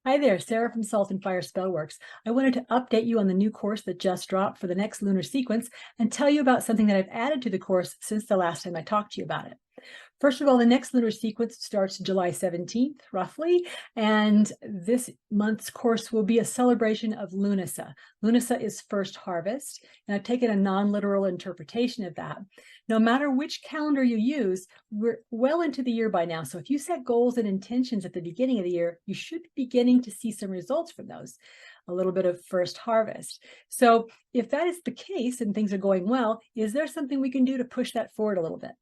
Hi there, Sarah from Salt and Fire Spellworks. I wanted to update you on the new course that just dropped for the next lunar sequence and tell you about something that I've added to the course since the last time I talked to you about it. First of all, the next lunar sequence starts July 17th, roughly, and this month's course will be a celebration of Lunasa. Lunasa is first harvest, and I've taken a non-literal interpretation of that. No matter which calendar you use, we're well into the year by now, so if you set goals and intentions at the beginning of the year, you should be beginning to see some results from those, a little bit of first harvest. So if that is the case and things are going well, is there something we can do to push that forward a little bit?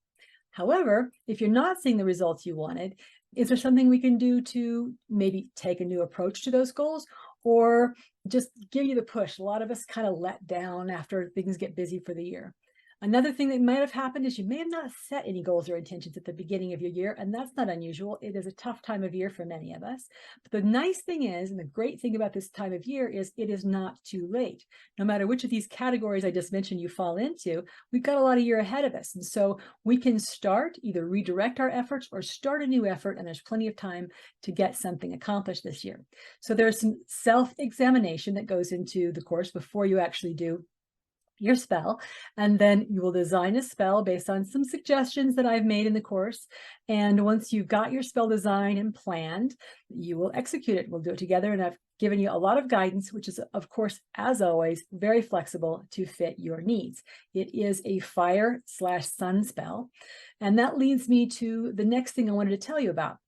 However, if you're not seeing the results you wanted, is there something we can do to maybe take a new approach to those goals or just give you the push? A lot of us kind of let down after things get busy for the year. Another thing that might have happened is you may have not set any goals or intentions at the beginning of your year, and that's not unusual. It is a tough time of year for many of us. But the nice thing is, and the great thing about this time of year is it is not too late. No matter which of these categories I just mentioned you fall into, we've got a lot of year ahead of us. And so we can start, either redirect our efforts or start a new effort, and there's plenty of time to get something accomplished this year. So there's some self-examination that goes into the course before you actually do your spell, and then you will design a spell based on some suggestions that I've made in the course. And once you've got your spell design and planned, you will execute it. We'll do it together, and I've given you a lot of guidance, which is, of course, as always, very flexible to fit your needs. It is a fire/sun spell, and that leads me to the next thing I wanted to tell you about.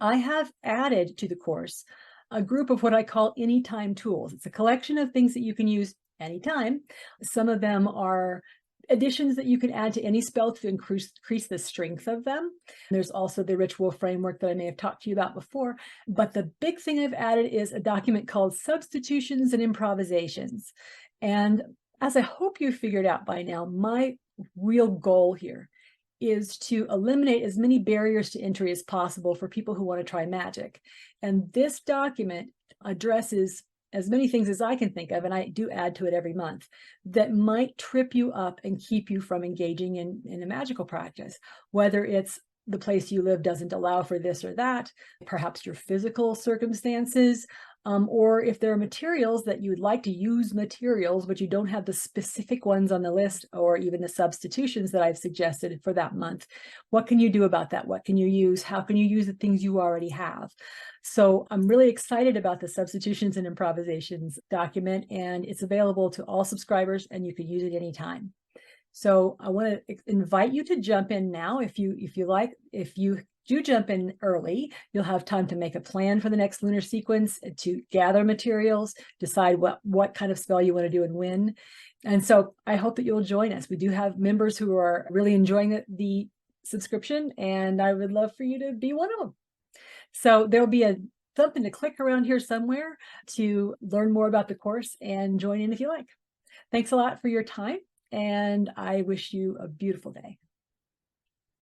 I have added to the course a group of what I call anytime tools. It's a collection of things that you can use anytime. Some of them are additions that you can add to any spell to increase the strength of them. There's also the ritual framework that I may have talked to you about before. But the big thing I've added is a document called Substitutions and Improvisations. And as I hope you figured out by now, my real goal here is to eliminate as many barriers to entry as possible for people who want to try magic. And this document addresses as many things as I can think of, and I do add to it every month, that might trip you up and keep you from engaging in a magical practice, whether it's the place you live doesn't allow for this or that, perhaps your physical circumstances, or if there are materials that you would like to use materials, but you don't have the specific ones on the list or even the substitutions that I've suggested for that month. What can you do about that? What can you use? How can you use the things you already have? So I'm really excited about the Substitutions and Improvisations document, and it's available to all subscribers, and you can use it anytime. So I want to invite you to jump in now if you like. If you do jump in early, you'll have time to make a plan for the next lunar sequence, to gather materials, decide what kind of spell you want to do and when. And so I hope that you'll join us. We do have members who are really enjoying the subscription, and I would love for you to be one of them. So there'll be something to click around here somewhere to learn more about the course and join in if you like. Thanks a lot for your time, and I wish you a beautiful day.